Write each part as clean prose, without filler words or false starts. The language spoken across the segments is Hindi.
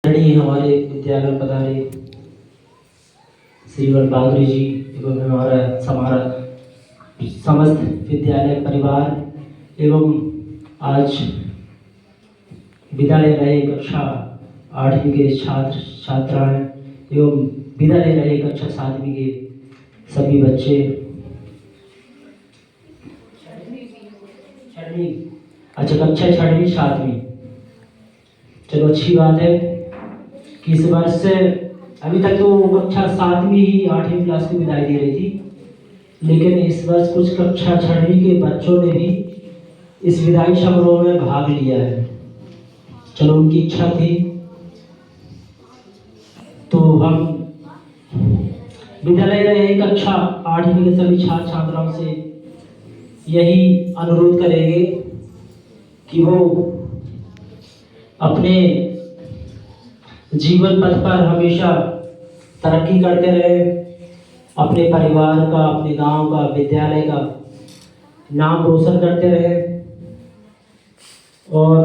हमारे विद्यालय पधारे श्रीमद बहादुर जी एवं हमारा समस्त विद्यालय परिवार एवं आज विदा ले रहे कक्षा 8वीं के छात्र छात्राएं एवं विदा ले रहे कक्षा 7वीं के सभी बच्चे। छठवीं, अच्छा कक्षा 6वीं 7वीं, चलो अच्छी बात है कि इस वर्ष से अभी तक तो कक्षा 7वीं ही 8वीं क्लास की विदाई दे रही थी, लेकिन इस वर्ष कुछ कक्षा 6वीं के बच्चों ने भी इस विदाई समारोह में भाग लिया है। चलो उनकी इच्छा थी तो हम विद्यालय रहे कक्षा 8वीं के सभी छात्र छात्राओं से यही अनुरोध करेंगे कि वो अपने जीवन पथ पर हमेशा तरक्की करते रहे, अपने परिवार का, अपने गांव का, विद्यालय का नाम रोशन करते रहे। और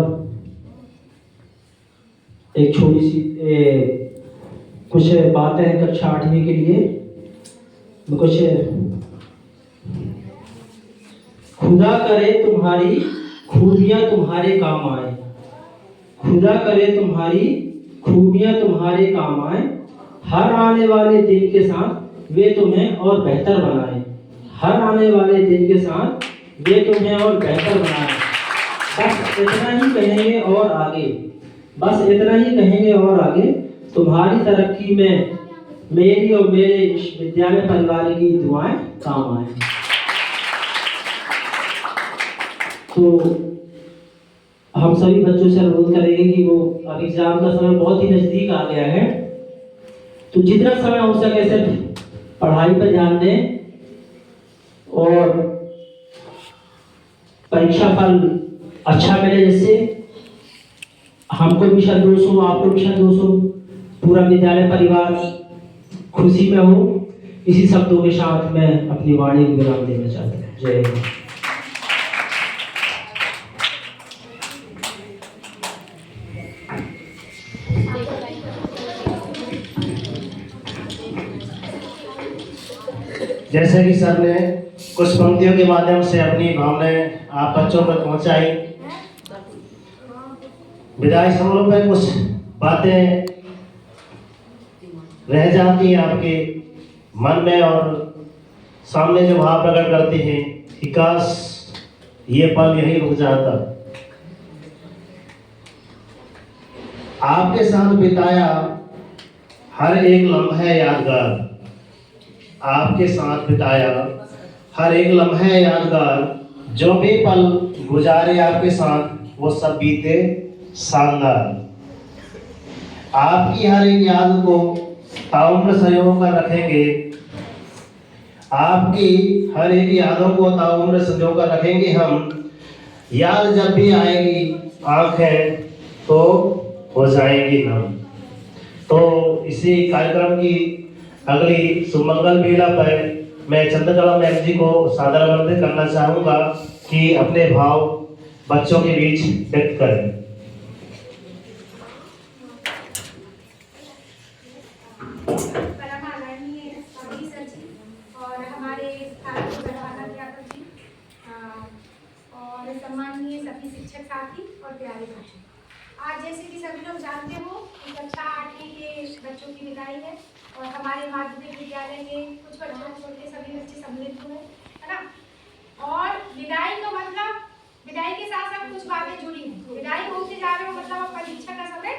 एक छोटी सी कुछ बातें हैं कक्षा 8वीं के लिए। कुछ खुदा करे तुम्हारी खूबियां तुम्हारे काम आए, खुदा करे तुम्हारी खूबियां तुम्हारे काम आए, हर आने वाले दिन के साथ वे तुम्हें और बेहतर बनाए, हर आने वाले दिन के साथ वे तुम्हें और बेहतर बनाए। बस इतना ही कहेंगे और आगे, बस इतना ही कहेंगे और आगे तुम्हारी तरक्की में मेरी और मेरे विद्यालय परिवार की दुआएं काम आए। तो हम सभी बच्चों से अनुरोध करेंगे कि वो अब एग्जाम का समय बहुत ही नजदीक आ गया है, तो जितना समय हो सके सिर्फ पढ़ाई पर ध्यान दें और परीक्षा फल अच्छा मिले, जिससे हमको भी संतोष हो, आपको भी संतोष हो, पूरा विद्यालय परिवार खुशी में हो। इसी शब्दों के साथ मैं अपनी वाणी को विराम देना चाहता हूँ। जय हिंद। जैसे कि सर ने कुछ पंक्तियों के माध्यम से अपनी भावनाएं आप बच्चों तक पहुंचाई, विदाई समारोह में कुछ बातें रह जाती हैं आपके मन में और सामने जो भाव प्रकट करती हैं कि काश ये पल यहीं रुक जाता। आपके साथ बिताया हर एक लम्हा यादगार, आपके साथ बिताया हर एक लम्हा यादगार, जो भी पल गुजारे आपके साथ वो सब बीते शानदार। आपकी हर एक याद को ताउम्र संजो कर रखेंगे, आपकी हर एक यादों को ताउम्र संजो कर रखेंगे हम। याद जब भी आएगी आंखें तो हो जाएंगी नम। तो इसी कार्यक्रम की अगली सुमंगल बेला पर मैं चंद्रकला मैम जी को सादर आमंत्रित करना चाहूँगा कि अपने भाव बच्चों के बीच व्यक्त करें। और हमारे और सम्माननीय सभी शिक्षक साथी और प्यारे बच्चों, आज जैसे कि सभी लोग जानते हो कि कक्षा 8वीं के बच्चों की विदाई है और हमारे माध्यमिक विद्यालय के कुछ बच्चों छोड़ के सभी बच्चे सम्मिलित हुए, है ना। और विदाई का मतलब, विदाई के साथ साथ कुछ बातें जुड़ी हैं। विदाई होते जा रहे हो मतलब अब परीक्षा का समय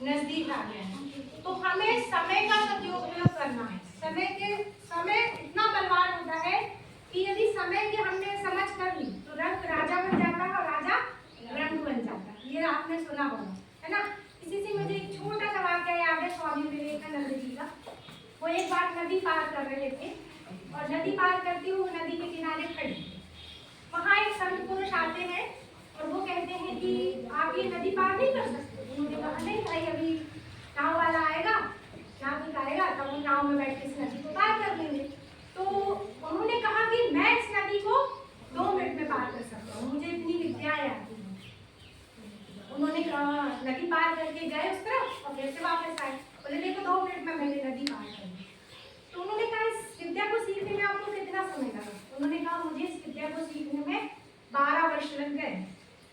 नजदीक आ गया है, तो हमें समय का सदुपयोग करना है। समय इतना बलवान होता है कि यदि समय की हमने समझ कर ली तो रंग राजा बन जाता है और राजा रंग बन जाता है। ये आपने सुना होगा, है ना। इसी से मुझे एक छोटा सा वाक्य याद है स्वामी विवेकानंद जी का। वो एक बार नदी पार कर रहे थे और नदी पार करते हुए नदी के किनारे खड़े, वहाँ एक संत पुरुष आते हैं और वो कहते हैं कि आप ये नदी पार नहीं कर सकते। उन्होंने कहा नहीं भाई, अभी नाव वाला आएगा, नाविक आएगा, तब वो नाव में बैठ के इस नदी को पार कर लेंगे। तो उन्होंने कहा कि मैं इस नदी को 2 मिनट में पार कर सकता हूँ, मुझे इतनी विद्याएं आती हैं। उन्होंने कहा, नदी पार करके गए उस तरफ और जैसे वापस आए, बोले देखो 2 मिनट में मैंने नदी पार कर ली। तो उन्होंने कहा इस विद्या को सीखने में आपको कितना समय लगा? उन्होंने कहा मुझे इस विद्या को सीखने में 12 वर्ष लग गए।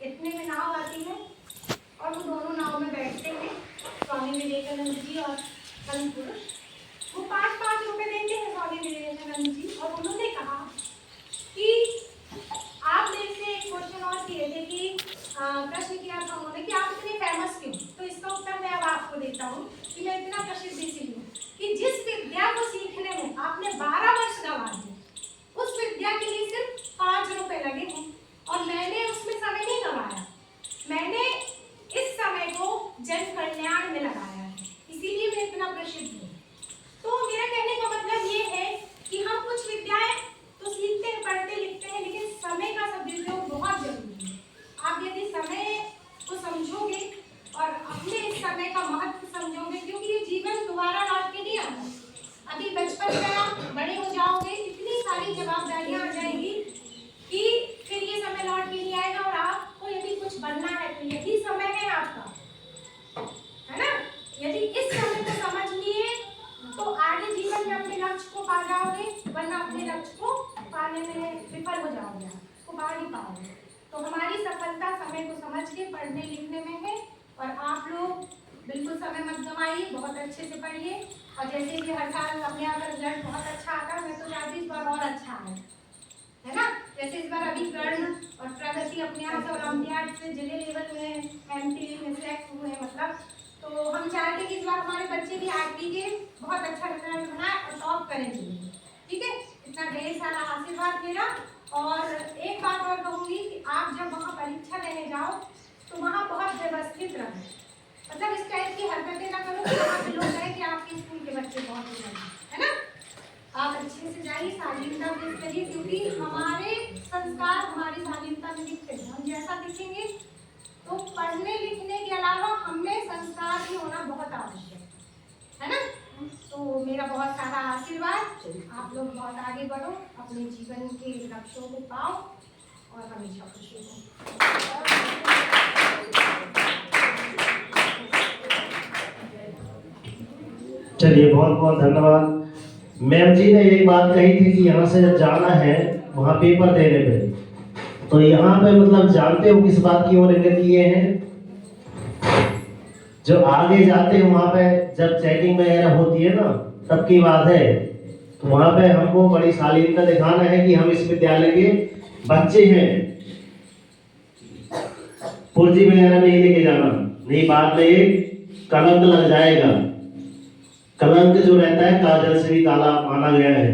इतने में नाव आती है और वो दोनों नाव में बैठते हैं, स्वामी विवेकानंद जी और संत पुरुष। वो 5-5 रुपए देते हैं स्वामी विवेकानंद जी, और उन्होंने कहा कि आप मेरे से एक क्वेश्चन और किए थे कि प्रश्न किया था उन्होंने कि आप इतने फेमस क्यों? तो इसका उत्तर मैं अब आपको देता हूँ कि मैं इतना प्रसिद्ध इसलिए हूँ कि जिस विद्या को सीखने में आपने 12 वर्ष गंवा दिए, उस विद्या के लिए सिर्फ 5 रुपए लगे हैं, और मैंने उसमें समय नहीं गंवाया, मैंने इस समय को जन कल्याण में लगाया है, इसीलिए मैं इतना प्रसिद्ध हूँ। तो मेरा कहने का मतलब ये है कि हम कुछ विद्याएं तो सीखते हैं, पढ़ते लिखते हैं, लेकिन समय का सदुपयोग बहुत जरूरी है। आप यदि समय को समझोगे और अपने इस समय का महत्व समझोगे, क्योंकि ये जीवन दोबारा लौट के नहीं आता। अभी बचपन में आप बड़े हो जाओगे, इतनी सारी जवाबदारियां आ जाएंगी कि फिर ये समय लौट के नहीं आएगा, और आपको यदि कुछ बनना है तो यही समय है आपका, है ना? यदि इस समय को समझ लिए तो आगे जीवन में अपने लक्ष्य को पा जाओगे, वरना अपने लक्ष्य को पाने में विफल हो जाओगे, उसको पा नहीं पाओगे। तो हमारी सफलता समय को समझ के पढ़ने लिखने में है, और आप लोग बिल्कुल समय मत गंवाइए, बहुत अच्छे से पढ़िए। और जैसे कि हर साल अपने यहाँ का रिजल्ट बहुत अच्छा आता है, मैं तो चाहती इस बार और अच्छा है ना? जैसे इस बार अभी कर्ण और प्रगति अपने यहाँ से ओलंपियाड से जिले लेवल में MP में सेलेक्ट हुए हैं, मतलब तो हम चाहते हैं कि इस बार हमारे बच्चे भी आरती के बहुत अच्छा रिजल्ट बनाए और टॉप करेंगे, ठीक है? इतना ढेर सारा आशीर्वाद मेरा। और एक बात और कहूँगी कि आप जब वहाँ परीक्षा देने जाओ तो वहाँ बहुत व्यवस्थित रहें, मतलब इस टाइप की हरकतें ना करो कि वहाँ पे लोग कहें कि आपके स्कूल के बच्चे बहुत ही हैं, है ना? आप अच्छे से जाइए, शालीनता पेश करिए, क्योंकि हमारे संस्कार हमारी शालीनता में दिखते हैं। हम जैसा दिखेंगे तो पढ़ने लिखने के अलावा हमें संस्कार भी होना बहुत आवश्यक है ना? तो मेरा बहुत सारा आशीर्वाद, आप लोग बहुत आगे बढ़ो, अपने जीवन के लक्ष्यों को पाओ और हमेशा खुशी हो। चलिए, बहुत बहुत धन्यवाद। मैम जी ने एक बात कही थी कि यहाँ से जब जाना है वहाँ पेपर देने पे, तो यहाँ पे मतलब जानते हो किस बात की ओर इंगित किए हैं? जो आगे जाते हैं वहाँ पे जब चेकिंग वगैरह होती है ना, तब की बात है। तो वहाँ पे हमको बड़ी शालीनता दिखाना है कि हम इस विद्यालय के बच्चे हैं। पुर्जी वगैरह नहीं लेके जाना, नहीं बाद में एक कलंक लग जाएगा। कलंक जो रहता है काजल से भी काला माना गया है।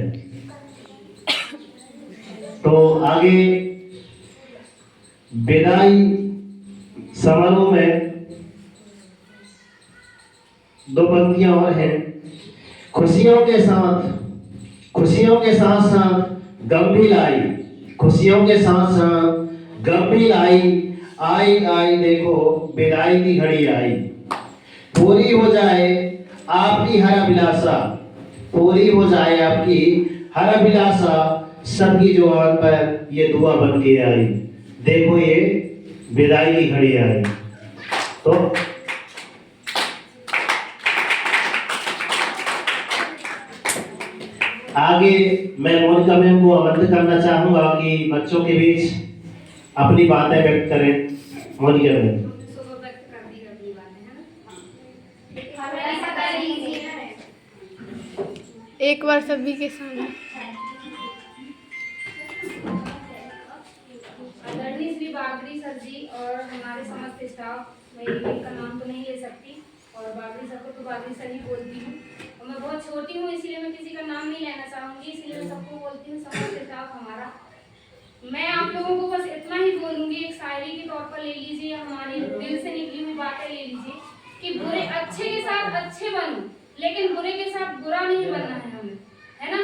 तो आगे विदाई समारोह में 2 पंक्तियां और हैं। खुशियों के साथ साथ गम भी लाई, खुशियों के साथ साथ गम भी लाई, आई आई देखो विदाई की घड़ी आई। पूरी हो जाए आपकी हर अभिलाषा, पूरी हो जाए आपकी हर अभिलाषा, सबकी जुबान पर ये दुआ बन के आई, देखो ये विदाई की घड़ी आई। तो आगे मैं मोनिका मैम को आमंत्रित करना चाहूंगा कि बच्चों के बीच अपनी बातें व्यक्त करें। मोनिका मैम। एक बार सभी के सामने। आदरणीय श्री बागरी सर जी और हमारे समस्त स्टाफ, मैं इनका नाम तो नहीं ले सकती, और बागरी सर को तो बागरी सर ही बोलती हूँ, और मैं बहुत छोटी हूँ इसलिए मैं किसी का नाम नहीं लेना चाहूँगी, इसलिए मैं सबको बोलती हूँ समस्त स्टाफ हमारा। मैं आप लोगों को बस इतना ही बोलूँगी, एक शायरी के तौर पर ले लीजिए, हमारे दिल से निकली हुई बातें ले लीजिए कि बुरे अच्छे के साथ अच्छे बनो, लेकिन बुरे के साथ बुरा नहीं बनना है हमें, है ना?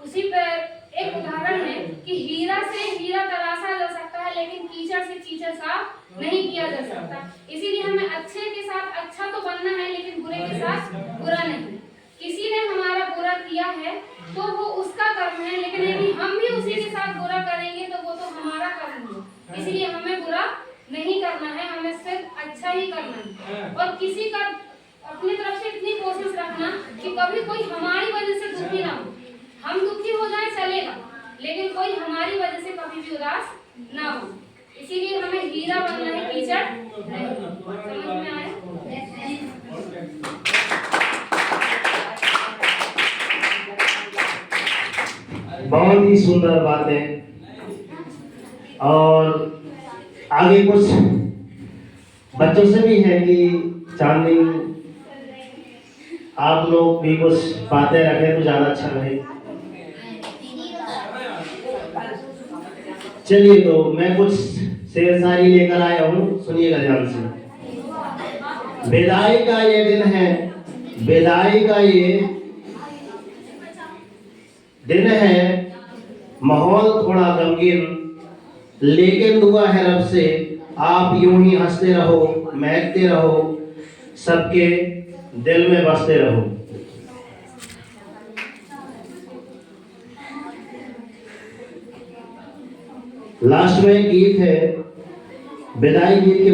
उसी पर एक उदाहरण है कि हीरा से हीरा तराशा जा सकता है, लेकिन कीचड़ से कीचड़ साफ नहीं किया जा सकता। इसीलिए हमें अच्छे के साथ अच्छा तो बनना है, लेकिन बुरे के साथ बुरा नहीं। किसी ने हमारा बुरा किया है तो वो उसका कर्म है, लेकिन यदि हम भी उसी के साथ बुरा करेंगे तो वो तो हमारा कर्म है। इसलिए हमें बुरा नहीं करना है, हमें सिर्फ अच्छा ही करना है। और किसी का कभी कोई हमारी वजह से दुखी ना हो। हम दुखी हो जाए चलेगा, लेकिन कोई हमारी वजह से कभी भी उदास ना हो। इसीलिए हमें हीरा बनना है, कीचड़ नहीं। समझ में आया? बहुत ही सुंदर बातें। और आगे कुछ बच्चों से भी है कि चांदनी आप लोग भी कुछ बातें रखें तो ज्यादा अच्छा रहे। चलिए, तो मैं कुछ शेर शायरी लेकर आया हूँ, सुनिएगा ध्यान से। विदाई का ये दिन है, विदाई का ये दिन है, माहौल थोड़ा गमगीन, लेकिन दुआ है रब से आप यूं ही हंसते रहो, महकते रहो, सबके दिल में बसते रहो। लास्ट में गीत है, विदाई गीत के